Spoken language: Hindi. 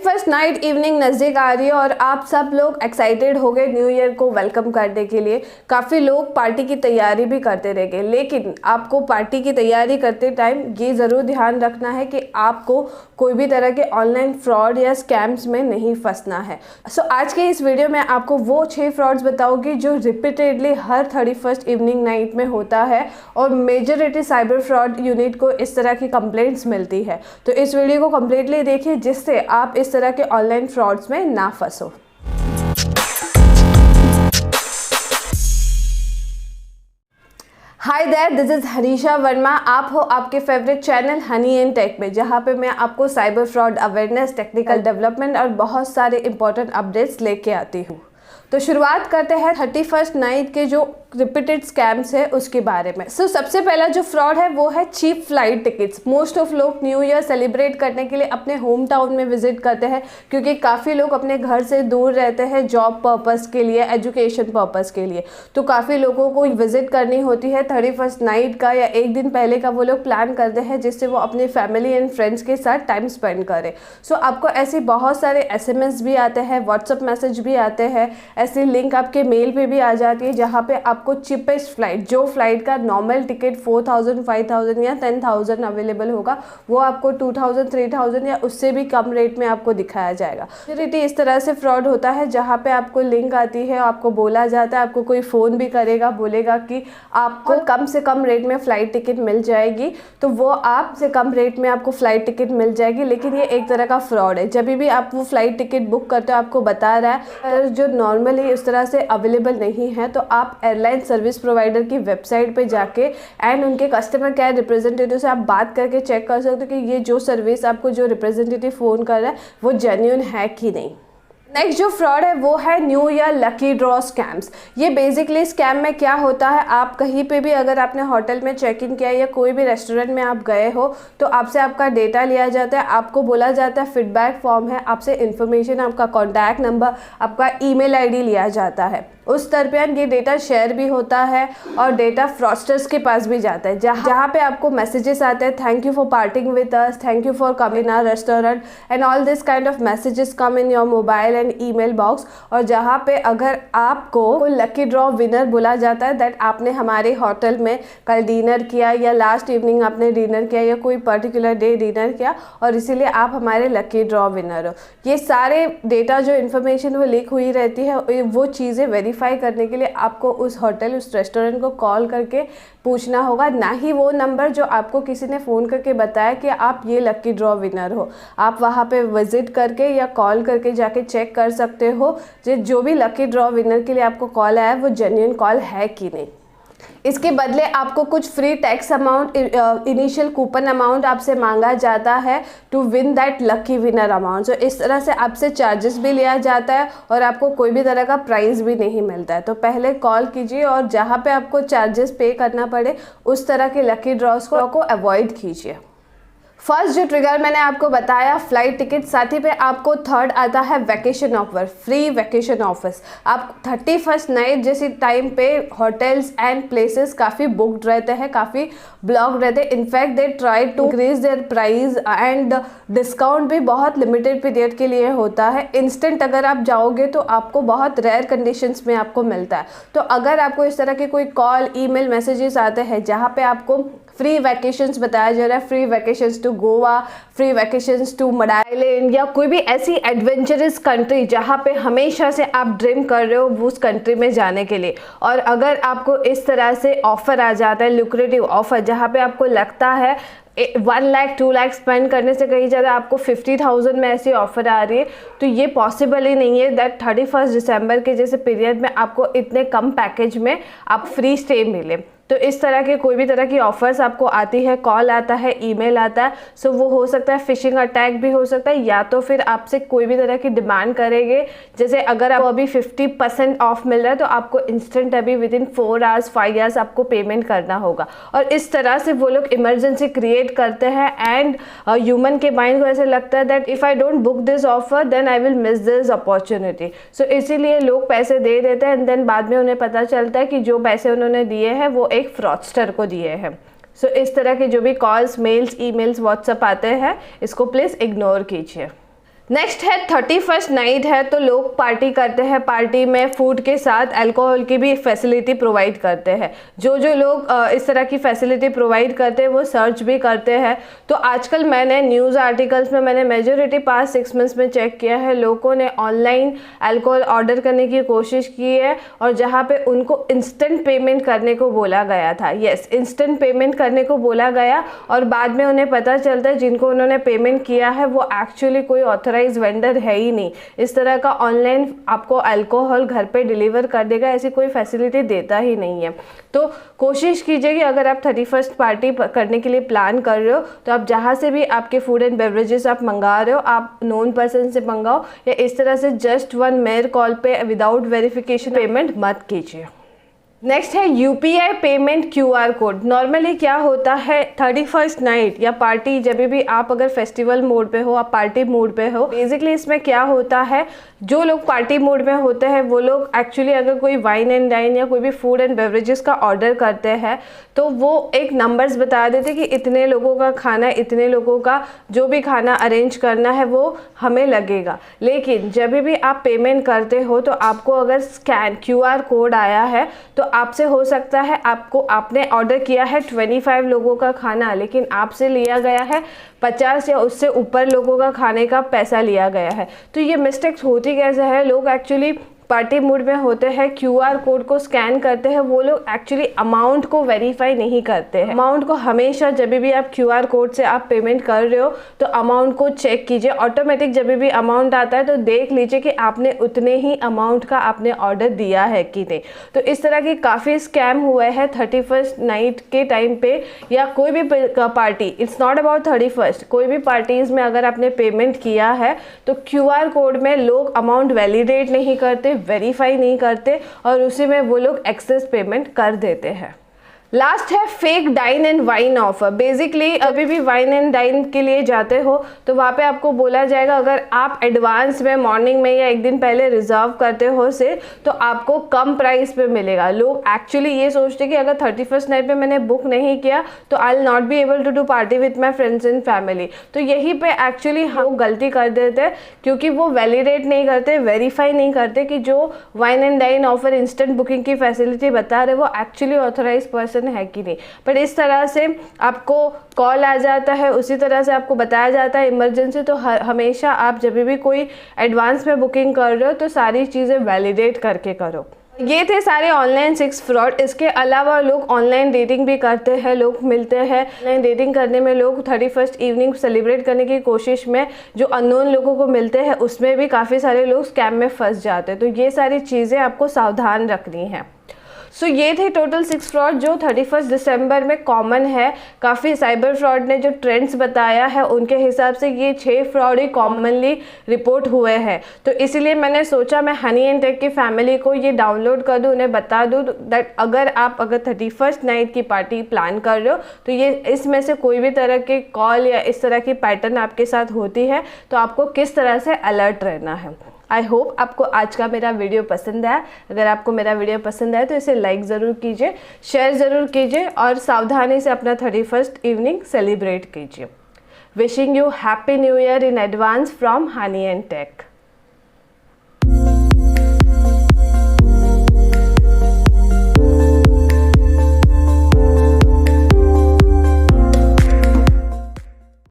फर्स्ट नाइट इवनिंग नज़दीक आ रही है और आप सब लोग एक्साइटेड हो गए न्यू ईयर को वेलकम करने के लिए। काफ़ी लोग पार्टी की तैयारी भी करते रह गए, लेकिन आपको पार्टी की तैयारी करते टाइम ये ज़रूर ध्यान रखना है कि आपको कोई भी तरह के ऑनलाइन फ्रॉड या स्कैम्स में नहीं फंसना है। सो आज के इस वीडियो में आपको वो 6 फ्रॉड्स बताऊंगी जो रिपीटेडली हर 31st इवनिंग नाइट में होता है और मेजॉरिटी साइबर फ्रॉड यूनिट को इस तरह की कंप्लेंट्स मिलती है। तो इस वीडियो को कम्प्लीटली देखिए जिससे आप इस तरह के ऑनलाइन फ्रॉड्स में ना फंसो। Hi there, this is Harisha Verma. आप हो आपके favourite channel honey and tech में, जहाँ पे मैं आपको cyber fraud awareness, technical development और बहुत सारे इंपॉर्टेंट अपडेट्स लेके आती हूँ। तो शुरुआत करते हैं 31st नाइट के जो रिपीटेड स्कैम्स है उसके बारे में। सबसे पहला जो फ्रॉड है वो है cheap flight tickets. Most of लोग न्यू ईयर सेलिब्रेट करने के लिए अपने होम टाउन में विजिट करते हैं, क्योंकि काफ़ी लोग अपने घर से दूर रहते हैं जॉब पर्पस के लिए, एजुकेशन पर्पस के लिए। तो काफ़ी लोगों को विजिट करनी होती है 31st नाइट का या एक दिन पहले का वो लोग प्लान करते हैं, जिससे वो अपने फैमिली एंड फ्रेंड्स के साथ टाइम स्पेंड करें। आपको ऐसे बहुत सारे SMS भी आते हैं, व्हाट्सअप मैसेज भी आते हैं, ऐसी लिंक आपके मेल पे भी आ जाती है जहाँ पे आपको चीपेस्ट फ्लाइट, जो फ्लाइट का नॉर्मल टिकट 4000, 5000 या 10,000 अवेलेबल होगा, वो आपको 2000, 3000 या उससे भी कम रेट में आपको दिखाया जाएगा। इस तरह से फ्रॉड होता है जहाँ पे आपको लिंक आती है, आपको बोला जाता है, आपको कोई फ़ोन भी करेगा, बोलेगा कि आपको कम से कम रेट में फ़्लाइट टिकट मिल जाएगी, तो वो आप से कम रेट में आपको फ़्लाइट टिकट मिल जाएगी। लेकिन ये एक तरह का फ्रॉड है। जब भी आप वो फ़्लाइट टिकट बुक करते हो आपको बता रहा है जो नॉर्मली उस तरह से अवेलेबल नहीं है, तो आप एयरलाइन सर्विस प्रोवाइडर की वेबसाइट पे जाके एंड उनके कस्टमर केयर रिप्रेजेंटेटिव से आप बात करके चेक कर सकते हो कि ये जो सर्विस आपको जो रिप्रेजेंटेटिव फ़ोन कर रहा है वो जेन्युइन है कि नहीं। नेक्स्ट जो फ्रॉड है वो है new year lucky draw scams. ये बेसिकली स्कैम में क्या होता है, आप कहीं पे भी अगर आपने होटल में चेक इन किया या कोई भी रेस्टोरेंट में आप गए हो तो आपसे आपका डेटा लिया जाता है, आपको बोला जाता है फीडबैक फॉर्म है, आपसे इन्फॉर्मेशन, आपका कॉन्टैक्ट नंबर, आपका ईमेल आईडी लिया जाता है। उस दरमियान ये डेटा शेयर भी होता है और डेटा फ्रॉडस्टर्स के पास भी जाता है, जहाँ पे आपको मैसेजेस आते हैं, thank you for parting with us, thank you for coming in our restaurant and all this kind of messages come in your mobile and email box. और जहाँ पे अगर आपको कोई लकी ड्रॉ विनर बोला जाता है दैट आपने हमारे होटल में कल डिनर किया या लास्ट इवनिंग आपने डिनर किया या कोई पर्टिकुलर डे डिनर किया और इसीलिए आप हमारे लकी ड्रॉ विनर हो। ये सारे डेटा जो इन्फॉर्मेशन वो लीक हुई रहती है, वो चीज़ें वेरीफाई करने के लिए आपको उस होटल, उस रेस्टोरेंट को कॉल करके पूछना होगा, ना ही वो नंबर जो आपको किसी ने फ़ोन करके बताया कि आप ये लकी ड्रॉ विनर हो। आप वहाँ पे विजिट करके या कॉल करके जाके चेक कर सकते हो जो भी लकी ड्रॉ विनर के लिए आपको कॉल आया है वो जेन्युइन कॉल है कि नहीं। इसके बदले आपको कुछ free tax amount, initial coupon amount आपसे मांगा जाता है to win that lucky winner amount. तो इस तरह से आपसे चार्जेस भी लिया जाता है और आपको कोई भी तरह का प्राइज़ भी नहीं मिलता है। तो पहले कॉल कीजिए और जहाँ पे आपको चार्जेस पे करना पड़े उस तरह के लकी ड्रॉज को अवॉइड कीजिए। फर्स्ट जो ट्रिगर मैंने आपको बताया फ्लाइट टिकट, साथ ही पे आपको थर्ड आता है vacation offer, free vacation offers. आप 31st नाइट जैसी टाइम पे होटल्स एंड प्लेसेस काफ़ी बुकड रहते हैं, काफ़ी ब्लॉक्ड रहते हैं। In fact they try to increase their price and discount भी बहुत लिमिटेड पीरियड के लिए होता है। इंस्टेंट अगर आप जाओगे तो आपको बहुत रेयर कंडीशंस में आपको मिलता है। तो अगर आपको इस तरह के कोई कॉल, ईमेल, मैसेजेस आते हैं जहाँ पे आपको फ्री वैकेशंस बताया जा रहा है, free vacations to Goa, free vacations to मडाईलैंड या कोई भी ऐसी एडवेंचरस कंट्री जहाँ पे हमेशा से आप ड्रीम कर रहे हो उस कंट्री में जाने के लिए, और अगर आपको इस तरह से ऑफ़र आ जाता है, लुक्रेटिव ऑफ़र, जहाँ पे आपको लगता है 1 लाख 2 लाख स्पेंड करने से कहीं ज़्यादा आपको 50,000 में ऐसी ऑफ़र आ रही है, तो ये पॉसिबल ही नहीं है दैट 31 दिसंबर के जैसे पीरियड में आपको इतने कम पैकेज में आप फ्री स्टे मिले। तो इस तरह के कोई भी तरह की ऑफ़र्स आपको आती है, कॉल आता है, ईमेल आता है, सो वो हो सकता है फिशिंग अटैक भी हो सकता है, या तो फिर आपसे कोई भी तरह की डिमांड करेंगे। जैसे अगर आपको अभी 50% ऑफ मिल रहा है तो आपको इंस्टेंट अभी विदिन 4 आवर्स 5 आवर्स आपको पेमेंट करना होगा। और इस तरह से वो लोग इमरजेंसी क्रिएट करते हैं एंड ह्यूमन के माइंड को ऐसे लगता है that if I don't book this offer then I will miss this opportunity. So इसीलिए लोग पैसे दे देते हैं एंड देन बाद में उन्हें पता चलता है कि जो पैसे उन्होंने दिए हैं वो एक फ्रॉडस्टर को दिए हैं। सो इस तरह के जो भी कॉल्स, मेल्स, ईमेल्स, व्हाट्सएप आते हैं इसको प्लीज़ इग्नोर कीजिए। नेक्स्ट है 31st नाइट है, तो लोग पार्टी करते हैं, पार्टी में फूड के साथ अल्कोहल की भी फैसिलिटी प्रोवाइड करते हैं। जो लोग इस तरह की फैसिलिटी प्रोवाइड करते हैं वो सर्च भी करते हैं। तो आजकल मैंने न्यूज़ आर्टिकल्स में मैंने मेजोरिटी पास 6 मंथ्स में चेक किया है, लोगों ने ऑनलाइन अल्कोहल ऑर्डर करने की कोशिश की है और जहाँ पे उनको इंस्टेंट पेमेंट करने को बोला गया था। यस, इंस्टेंट पेमेंट करने को बोला गया और बाद में उन्हें पता चलता है जिनको उन्होंने पेमेंट किया है वो एक्चुअली कोई ऑथराइज वेंडर है ही नहीं। इस तरह का ऑनलाइन आपको अल्कोहल घर पे डिलीवर कर देगा, ऐसी कोई फैसिलिटी देता ही नहीं है। तो कोशिश कीजिए कि अगर आप 31st पार्टी करने के लिए प्लान कर रहे हो तो आप जहाँ से भी आपके फूड एंड बेवरेजेस आप मंगा रहे हो, आप नोन पर्सन से मंगाओ या इस तरह से जस्ट वन मेयर कॉल पे विदाउट वेरिफिकेशन पेमेंट मत कीजिए। नेक्स्ट है UPI payment QR code. Normally क्या होता है 31st नाइट या पार्टी जब भी आप अगर फेस्टिवल मोड पे हो, आप पार्टी मोड पे हो, बेसिकली इसमें क्या होता है जो लोग पार्टी मोड में होते हैं वो लोग एक्चुअली अगर कोई वाइन एंड डाइन या कोई भी फूड एंड बेवरेजेस का ऑर्डर करते हैं तो वो एक नंबर्स बता देते कि इतने लोगों का खाना, इतने लोगों का जो भी खाना अरेंज करना है वो हमें लगेगा। लेकिन जब भी आप पेमेंट करते हो तो आपको अगर स्कैन क्यूआर कोड आया है तो आपसे हो सकता है आपने ऑर्डर किया है 25 लोगों का खाना, लेकिन आपसे लिया गया है 50 या उससे ऊपर लोगों का खाने का पैसा लिया गया है। तो ये मिस्टेक्स होती कैसे है, लोग एक्चुअली पार्टी मूड में होते हैं, क्यूआर कोड को स्कैन करते हैं, वो लोग एक्चुअली अमाउंट को वेरीफाई नहीं करते हैं। अमाउंट को हमेशा जब भी आप क्यूआर कोड से आप पेमेंट कर रहे हो तो अमाउंट को चेक कीजिए। ऑटोमेटिक जब भी अमाउंट आता है तो देख लीजिए कि आपने उतने ही अमाउंट का आपने ऑर्डर दिया है कि नहीं। तो इस तरह के काफ़ी स्कैम हुए हैं 31st नाइट के टाइम पे या कोई भी party, it's not about 31st, कोई भी पार्टीज़ में अगर आपने पेमेंट किया है तो क्यूआर कोड में लोग अमाउंट वैलिडेट नहीं करते, वेरीफाई नहीं करते और उसी में वो लोग एक्सेस पेमेंट कर देते हैं। लास्ट है fake dine and wine offer. Basically अभी भी वाइन एंड डाइन के लिए जाते हो तो वहाँ पे आपको बोला जाएगा अगर आप एडवांस में मॉर्निंग में या एक दिन पहले रिजर्व करते हो से तो आपको कम प्राइस पे मिलेगा। लोग एक्चुअली ये सोचते कि अगर 31st नाइट पे मैंने बुक नहीं किया तो I will not be able to do party with my friends and family. तो यहीं पे एक्चुअली हम गलती कर देते हैं क्योंकि वो वैलिडेट नहीं करते, वेरीफाई नहीं करते कि जो wine and dine offer instant booking की फैसिलिटी बता रहे वो एक्चुअली ऑथराइज पर्सन है कि नहीं। पर इस तरह से आपको कॉल आ जाता है, उसी तरह से आपको बताया जाता है इमरजेंसी। तो हमेशा आप जब भी कोई एडवांस में बुकिंग कर रहे हो तो सारी चीज़ें वैलिडेट करके करो। ये थे सारे ऑनलाइन 6 फ्रॉड। इसके अलावा लोग ऑनलाइन डेटिंग भी करते हैं, लोग मिलते हैं। ऑनलाइन डेटिंग करने में लोग 31st इवनिंग सेलिब्रेट करने की कोशिश में जो अननोन लोगों को मिलते हैं उसमें भी काफ़ी सारे लोग स्कैम में फंस जाते हैं। तो ये सारी चीज़ें आपको सावधान रखनी है। सो ये थे टोटल 6 फ्रॉड जो 31 दिसंबर में कॉमन है। काफ़ी साइबर फ्रॉड ने जो ट्रेंड्स बताया है उनके हिसाब से ये 6 फ्रॉड ही कॉमनली रिपोर्ट हुए हैं। तो इसीलिए मैंने सोचा मैं हनी एंड टेक की फैमिली को ये डाउनलोड कर दूँ, उन्हें बता दूँ दैट अगर 31st नाइट की पार्टी प्लान कर रहे हो तो ये इसमें से कोई भी तरह के कॉल या इस तरह की पैटर्न आपके साथ होती है तो आपको किस तरह से अलर्ट रहना है। आई होप आपको आज का मेरा वीडियो पसंद आया। अगर आपको मेरा वीडियो पसंद आया तो इसे लाइक ज़रूर कीजिए, शेयर ज़रूर कीजिए और सावधानी से अपना 31st इवनिंग सेलिब्रेट कीजिए। Wishing you happy new year in advance from honey and take.